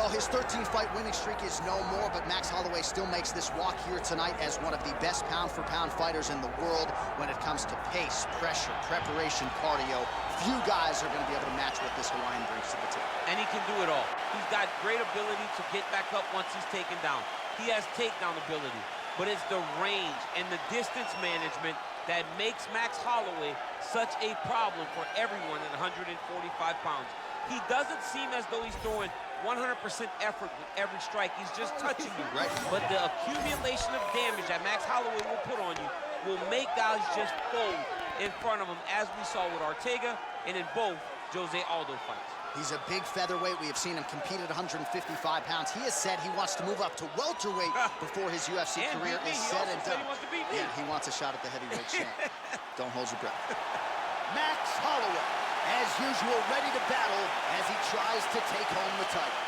Well, his 13-fight winning streak is no more, but Max Holloway still makes this walk here tonight as one of the best pound-for-pound fighters in the world when it comes to pace, pressure, preparation, cardio. Few guys are going to be able to match what this Hawaiian brings to the table. And he can do it all. He's got great ability to get back up once he's taken down. He has takedown ability, but it's the range and the distance management that makes Max Holloway such a problem for everyone at 145 pounds. He doesn't seem as though he's throwing 100% effort with every strike. He's just touching you. Right. But the accumulation of damage that Max Holloway will put on you will make guys just fold in front of him, as we saw with Ortega and in both Jose Aldo fights. He's a big featherweight. We have seen him compete at 155 pounds. He has said he wants to move up to welterweight before his UFC career is said and done. He wants to beat me. Yeah, he wants a shot at the heavyweight champ. Don't hold your breath. Max Holloway, as usual, ready to battle as he tries to take home the title.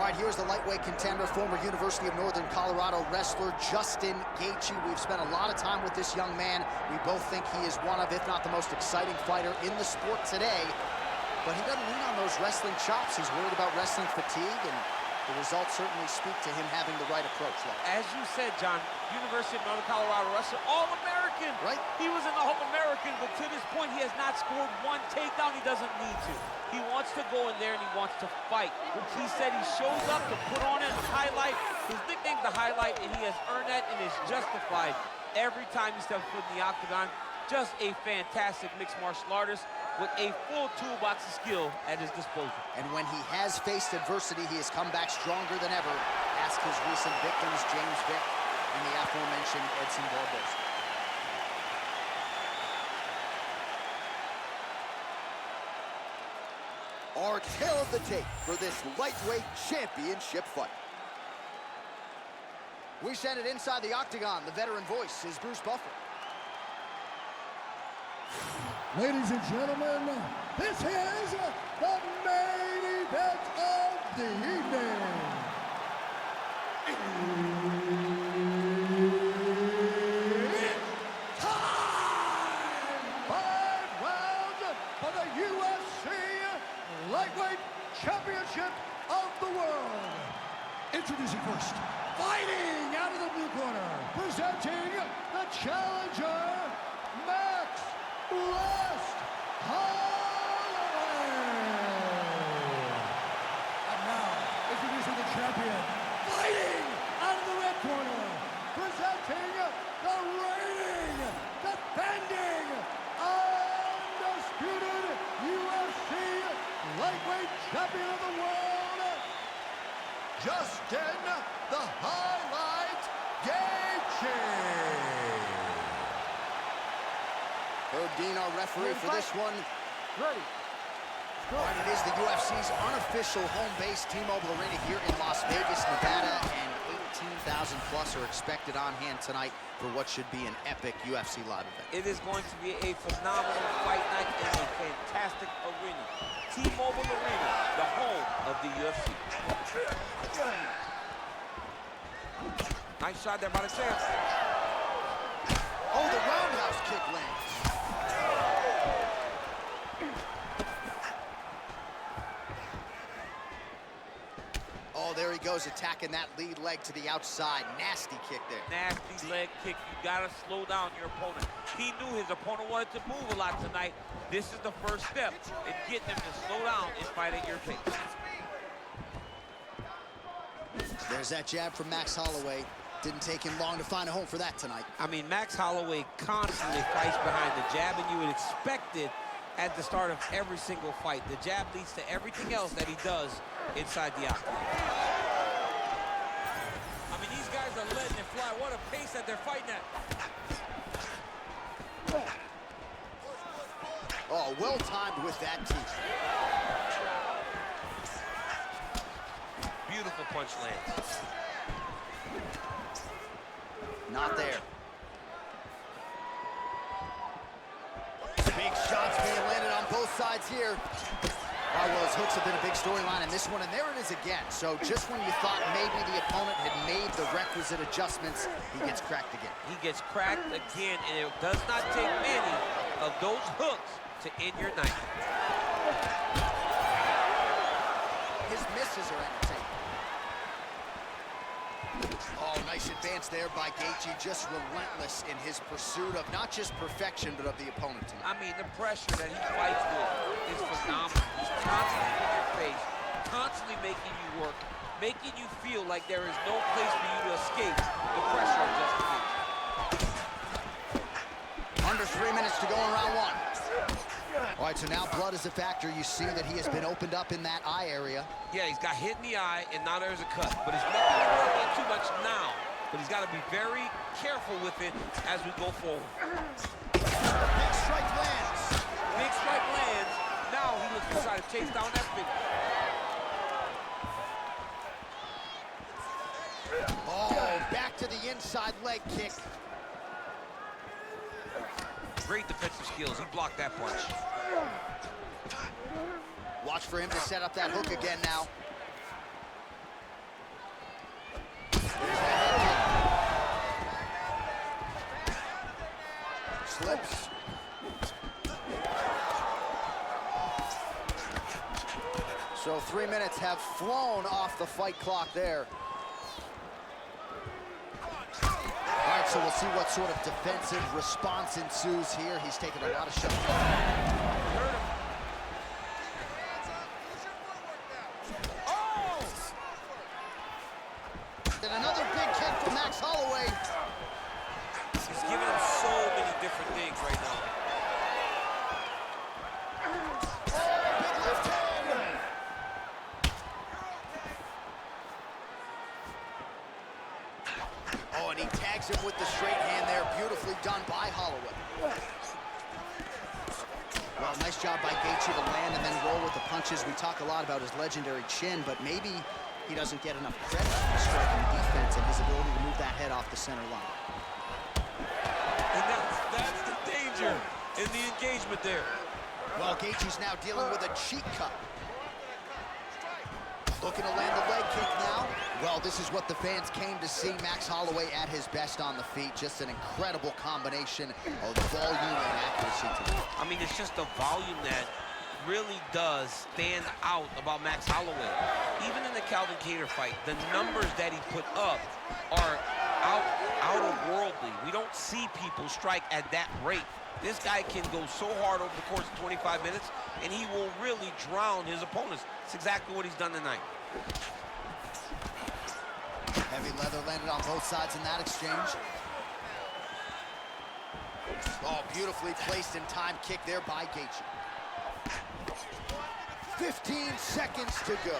All right, here's the lightweight contender, former University of Northern Colorado wrestler Justin Gaethje. We've spent a lot of time with this young man. We both think he is one of, if not the most exciting fighter in the sport today. But he doesn't lean on those wrestling chops. He's worried about wrestling fatigue, and the results certainly speak to him having the right approach. As you said, John, University of Northern Colorado wrestler, All-American. Right. He was an All-American, but to this point, he has not scored one takedown. He doesn't need to. He wants to go in there and he wants to fight. He said he shows up to put on it and highlight. His nickname's the Highlight, and he has earned that and is justified every time he steps foot in the octagon. Just a fantastic mixed martial artist with a full toolbox of skill at his disposal. And when he has faced adversity, he has come back stronger than ever. Ask his recent victims, James Vick and the aforementioned Edson Barboza. Our tale of the tape for this lightweight championship fight. We send it inside the octagon. The veteran voice is Bruce Buffer. Ladies and gentlemen, this is the main event of the evening. It's time! 5 rounds for the UFC Lightweight Championship of the World. Introducing first, fighting out of the blue corner, presenting the challenger, Max West Holloway. And now, introducing the champion, fighting out of the red corner, presenting the reigning, defending, undisputed UFC lightweight champion of the world, Justin the Highlight Gaethje. Herb Dean, our referee for this one. Ready. All right, it is the UFC's unofficial home base, T-Mobile Arena here in Las Vegas, Nevada, and 18,000 plus are expected on hand tonight for what should be an epic UFC live event. It is going to be a phenomenal fight night and a fantastic arena. T-Mobile Arena, the home of the UFC. Nice shot there by the champ. Oh, the roundhouse kick lands. Oh, there he goes, attacking that lead leg to the outside. Nasty kick there. Nasty leg kick. You gotta slow down your opponent. He knew his opponent wanted to move a lot tonight. This is the first step in getting him to slow down and fight at your pace. There's that jab from Max Holloway. Didn't take him long to find a home for that tonight. I mean, Max Holloway constantly fights behind the jab, and you would expect it at the start of every single fight. The jab leads to everything else that he does inside the octagon. I mean, these guys are letting it fly. What a pace that they're fighting at. Oh, well timed with that teeth. Beautiful punch lands. Not there. sides here. All right, well, his hooks have been a big storyline in this one, and there it is again. So just when you thought maybe the opponent had made the requisite adjustments, he gets cracked again. He gets cracked again, and it does not take many of those hooks to end your night. His misses are entertaining. Oh, nice advance there by Gaethje, just relentless in his pursuit of not just perfection, but of the opponent tonight. I mean, the pressure that he fights with is phenomenal. He's constantly in your face, constantly making you work, making you feel like there is no place for you to escape the pressure of Justin Gaethje. Under 3 minutes to go in round one. All right, so now blood is a factor. You see that he has been opened up in that eye area. Yeah, he's got hit in the eye, and now there's a cut. But he's not going to work on too much now. But he's got to be very careful with it as we go forward. Big strike lands. Big strike lands. Now he looks to try to chase down that finish. Oh, back to the inside leg kick. Great defensive skills. He blocked that punch. Watch for him to set up that hook again now. Slips. So 3 minutes have flown off the fight clock there. All right, so we'll see what sort of defensive response ensues here. He's taken a lot of shots. Oh! And another big kick from Max Holloway. He's giving him so many different things right now. Big left hand. Oh, and he tags him with the straight hand there. Beautifully done by Holloway. Well, nice job by Gaethje to land and then roll with the punches. We talk a lot about his legendary chin, but maybe he doesn't get enough credit for his striking defense and his ability to move that head off the center line. And that's the danger in the engagement there. Well, Gaethje's now dealing with a cheek cut. Looking to land the leg kick now. Well, this is what the fans came to see. Max Holloway at his best on the feet. Just an incredible combination of volume and accuracy today. I mean, it's just the volume that really does stand out about Max Holloway. Even in the Calvin Kattar fight, the numbers that he put up are out of worldly. We don't see people strike at that rate. This guy can go so hard over the course of 25 minutes, and he will really drown his opponents. It's exactly what he's done tonight. Heavy leather landed on both sides in that exchange. Oh, beautifully placed in time kick there by Gaethje. 15 seconds to go.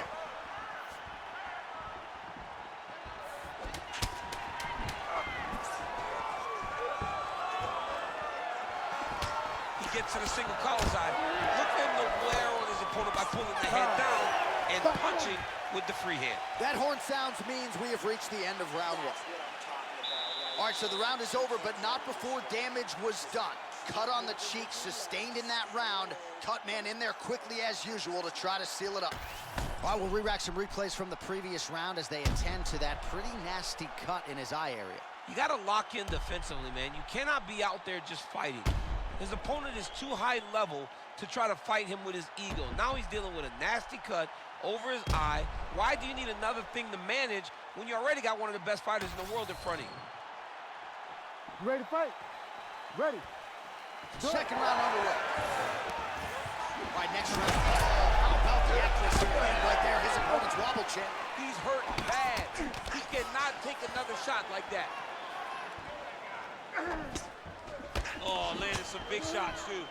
He gets to the single collar side. Look for him to wear on his opponent by pulling the head down and punching with the free hand. That horn sounds means we have reached the end of round one. All right, so the round is over, but not before damage was done. Cut on the cheek, sustained in that round. Cut man in there quickly as usual to try to seal it up. All right, we'll re-rack some replays from the previous round as they attend to that pretty nasty cut in his eye area. You got to lock in defensively, man. You cannot be out there just fighting. His opponent is too high level to try to fight him with his ego. Now he's dealing with a nasty cut over his eye. Why do you need another thing to manage when you already got one of the best fighters in the world in front of you? You ready to fight? Ready. Second round underway. All right, next round. How about the accuracy right there? His opponent's wobble chin. He's hurt bad. He cannot take another shot like that. Oh, landed some big shots, too.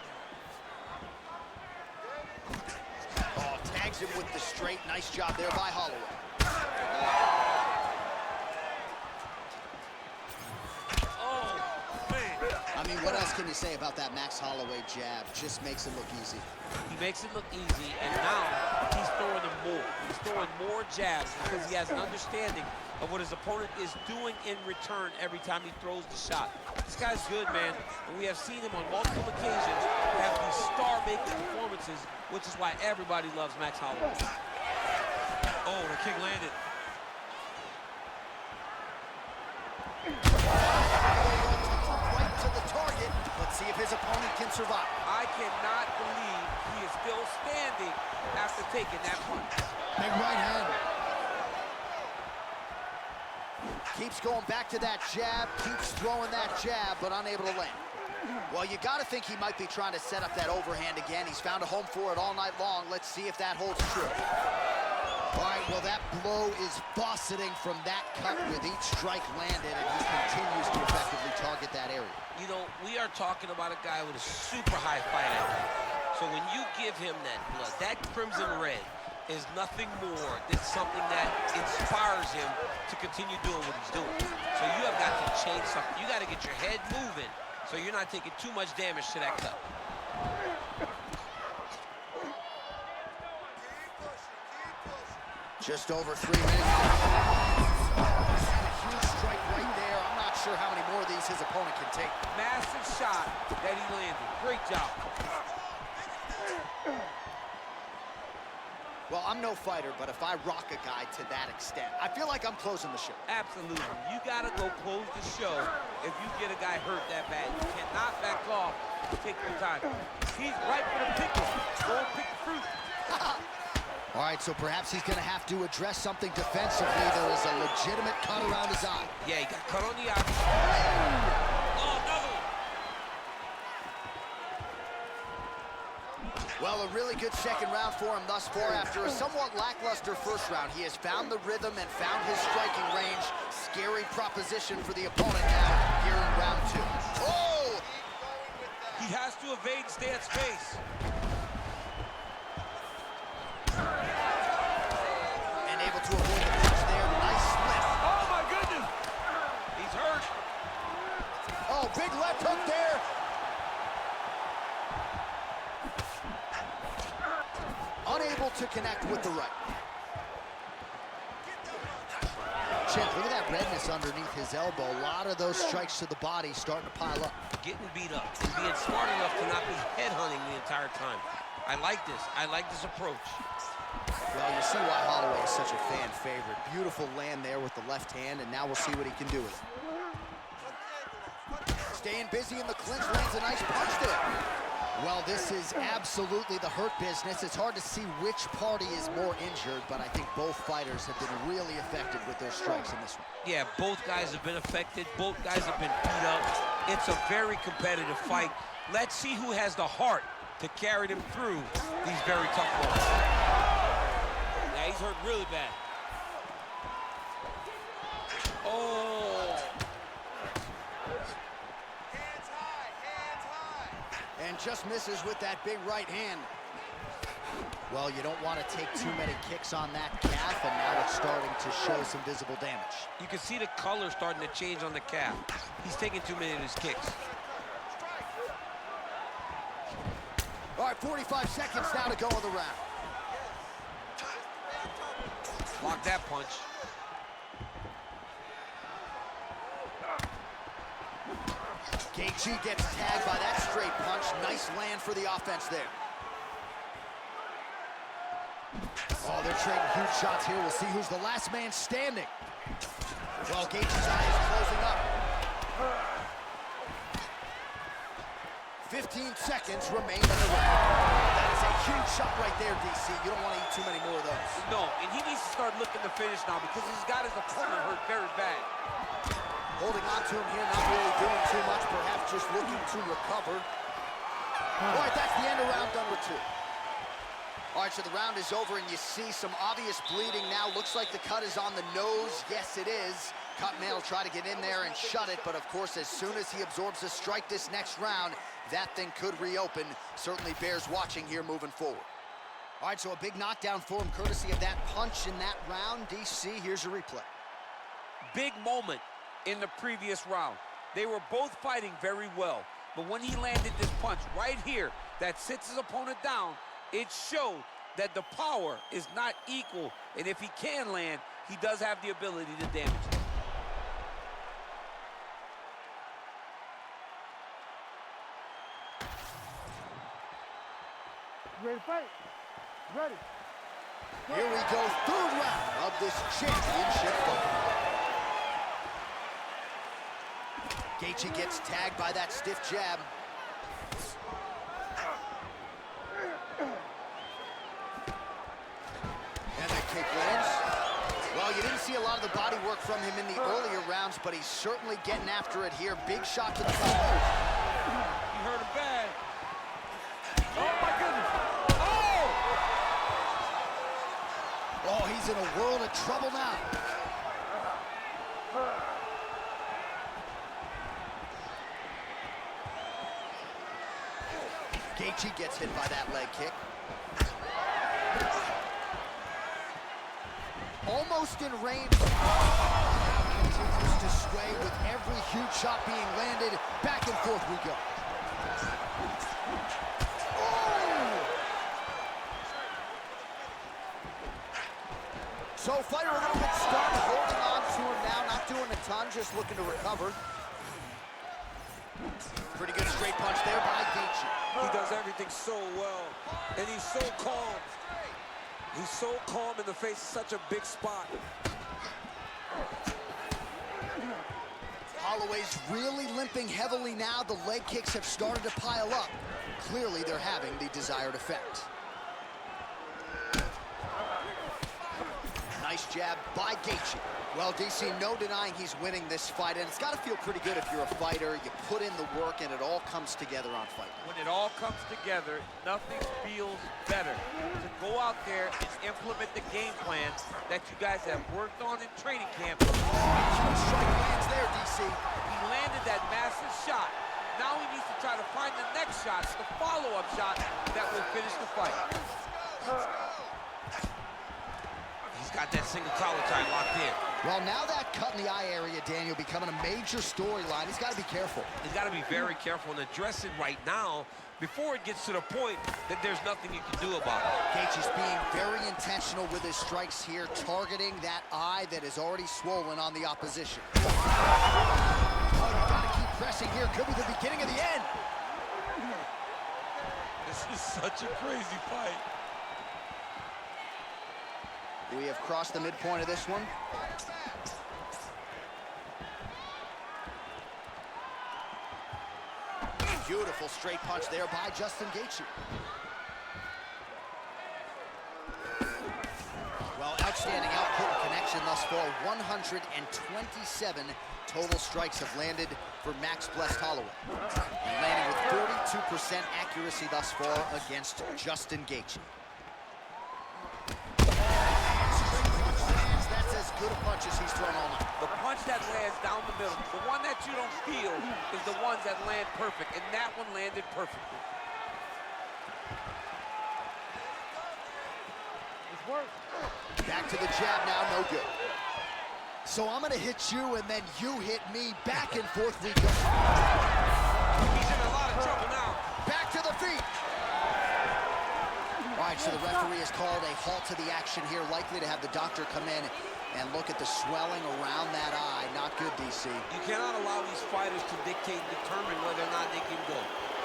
Oh, tags him with the straight. Nice job there by Holloway. Oh, man. I mean, what else can you say about that Max Holloway jab? Just makes it look easy. He makes it look easy, and now he's throwing them more. He's throwing more jabs because he has an understanding of what his opponent is doing in return every time he throws the shot. This guy's good, man, and we have seen him on multiple occasions have these star-making performances, which is why everybody loves Max Holloway. Oh, the kick landed. Right to the target. Let's see if his opponent can survive. I cannot believe he is still standing after taking that punch. Big right hand. Keeps going back to that jab, keeps throwing that jab, but unable to land. Well, you got to think he might be trying to set up that overhand again. He's found a home for it all night long. Let's see if that holds true. All right, well, that blow is fauceting from that cut with each strike landed, and he continues to effectively target that area. You know, we are talking about a guy with a super high fight IQ. So when you give him that blood, that crimson red is nothing more than something that inspires him to continue doing what he's doing. So you have got to change something. You got to get your head moving so you're not taking too much damage to that cut. Just over 3 minutes. A huge strike right there. I'm not sure how many more of these his opponent can take. Massive shot that he landed. Great job. Well, I'm no fighter, but if I rock a guy to that extent, I feel like I'm closing the show. Absolutely. You got to go close the show if you get a guy hurt that bad. You cannot back off. Take your time. He's right for the picking. Go and pick the fruit. All right, so perhaps he's going to have to address something defensively. There is a legitimate cut around his eye. Yeah, he got cut on the eye. Oh, another one. Well, a really good second round for him thus far. After a somewhat lackluster first round, he has found the rhythm and found his striking range. Scary proposition for the opponent now here in round 2. Oh! He has to evade and stay at space. And able to avoid the punch there. Nice split. Oh, my goodness. He's hurt. Oh, big left hook there. Unable to connect with the right. Chip, look at that redness underneath his elbow. A lot of those strikes to the body starting to pile up. Getting beat up and being smart enough to not be headhunting the entire time. I like this. I like this approach. Well, you see why Holloway is such a fan favorite. Beautiful land there with the left hand, and now we'll see what he can do with it. Staying busy in the clinch, lands a nice punch there. Well, this is absolutely the hurt business. It's hard to see which party is more injured, but I think both fighters have been really effective with their strikes in this one. Yeah, both guys have been affected. Both guys have been beat up. It's a very competitive fight. Let's see who has the heart to carry them through these very tough ones. Yeah, he's hurt really bad. Oh. And just misses with that big right hand. Well, you don't want to take too many kicks on that calf, and now it's starting to show some visible damage. You can see the color starting to change on the calf. He's taking too many of his kicks. All right, 45 seconds now to go in the round. Block that punch. Gaethje gets tagged by that straight punch. Nice land for the offense there. Oh, they're trading huge shots here. We'll see who's the last man standing. Well, Gaethje's eye is closing up. 15 seconds remain in the round. That is a huge shot right there, DC. You don't want to eat too many more of those. No, and he needs to start looking to finish now because he's got his opponent hurt very bad. Holding on to him here, not really doing too much, perhaps just looking to recover. All right, that's the end of round number 2. All right, so the round is over, and you see some obvious bleeding now. Looks like the cut is on the nose. Yes, it is. Cutman will try to get in there and shut it, but of course, as soon as he absorbs the strike this next round, that thing could reopen. Certainly bears watching here moving forward. All right, so a big knockdown for him, courtesy of that punch in that round. DC, here's your replay. Big moment in the previous round. They were both fighting very well. But when he landed this punch right here that sits his opponent down, it showed that the power is not equal. And if he can land, he does have the ability to damage it. Ready to fight? Ready. Here we go, third round of this championship fight. Gaethje gets tagged by that stiff jab. And the kick lands. Well, you didn't see a lot of the body work from him in the earlier rounds, but he's certainly getting after it here. Big shot to the face. He hurt him bad. Oh, my goodness. Oh, he's in a world of trouble now. Gaethje gets hit by that leg kick. Almost in range. Continues to sway with every huge shot being landed. Back and forth we go. So fighter a little bit stunned, holding on to him now, not doing a ton, just looking to recover. Pretty good straight punch there by Gaethje. He does everything so well, and he's so calm. He's so calm in the face of such a big spot. Holloway's really limping heavily now. The leg kicks have started to pile up. Clearly, they're having the desired effect. Nice jab by Gaethje. Well, DC, no denying he's winning this fight, and it's got to feel pretty good if you're a fighter. You put in the work, and it all comes together on fight. When it all comes together, nothing feels better. To go out there and implement the game plan that you guys have worked on in training camp. Strike lands there, DC. He landed that massive shot. Now he needs to try to find the next shot, the follow-up shot that will finish the fight. He's got that single collar tie locked in. Well, now that cut in the eye area, Daniel, becoming a major storyline. He's got to be careful. He's got to be very careful and address it right now before it gets to the point that there's nothing you can do about it. Gaethje's being very intentional with his strikes here, targeting that eye that is already swollen on the opposition. Oh, you got to keep pressing here. Could be the beginning of the end. This is such a crazy fight. We have crossed the midpoint of this one. Beautiful straight punch there by Justin Gaethje. Well, outstanding output and connection thus far. 127 total strikes have landed for Max Blessed Holloway. And landing with 42% accuracy thus far against Justin Gaethje. Good punches he's thrown all night. The punch that lands down the middle, the one that you don't feel is the ones that land perfect, and that one landed perfectly. This works. Back to the jab now, no good. So I'm gonna hit you and then you hit me. Back and forth we go. He's in a lot of trouble now. Back to the feet. All right, so the referee has called a halt to the action here, likely to have the doctor come in and look at the swelling around that eye. Not good, DC. You cannot allow these fighters to dictate and determine whether or not they can go.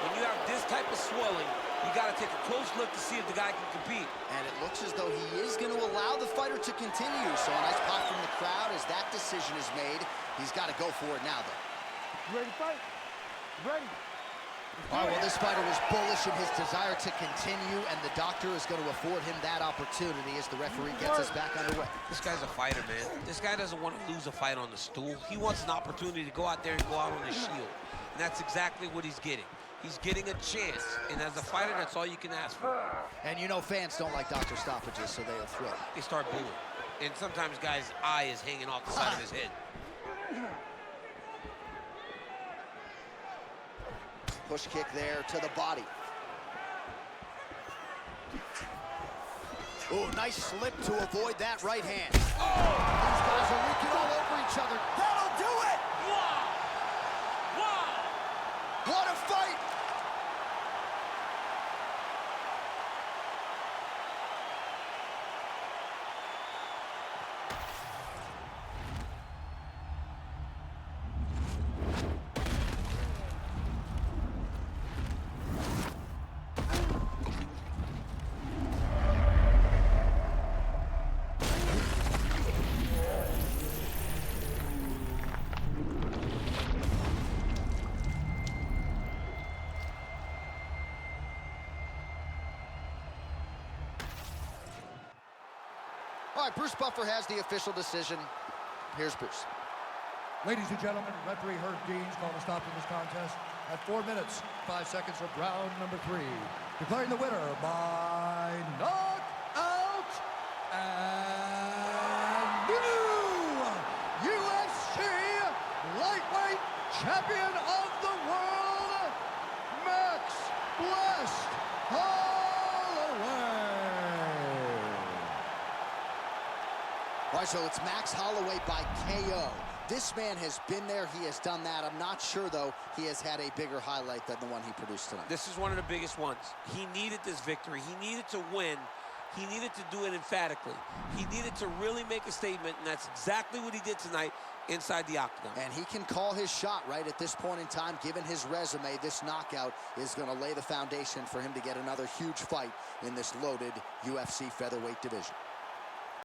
When you have this type of swelling, you got to take a close look to see if the guy can compete. And it looks as though he is going to allow the fighter to continue. So a nice pop from the crowd as that decision is made. He's got to go for it now, though. Ready to fight? Ready. All right, well, this fighter was bullish in his desire to continue, and the doctor is going to afford him that opportunity as the referee gets us back underway. This guy's a fighter, man. This guy doesn't want to lose a fight on the stool. He wants an opportunity to go out there and go out on his shield. And that's exactly what he's getting. He's getting a chance, and as a fighter, that's all you can ask for. And you know fans don't like doctor stoppages, so they'll throw. They start booing. And sometimes guy's eye is hanging off the side of his head. Push kick there to the body. Oh, nice slip to avoid that right hand. Oh! These guys are leaking all over each other. That'll do it! Wow! Wow! What a fight! All right, Bruce Buffer has the official decision. Here's Bruce. Ladies and gentlemen, referee Herb Dean's called a stop to this contest at 4 minutes, 5 seconds of round number 3. Declaring the winner by knockout and new UFC lightweight champion of the world, Max Blessed Holloway. All right, so it's Max Holloway by KO. This man has been there. He has done that. I'm not sure, though, he has had a bigger highlight than the one he produced tonight. This is one of the biggest ones. He needed this victory. He needed to win. He needed to do it emphatically. He needed to really make a statement, and that's exactly what he did tonight inside the octagon. And he can call his shot right at this point in time. Given his resume, this knockout is going to lay the foundation for him to get another huge fight in this loaded UFC featherweight division.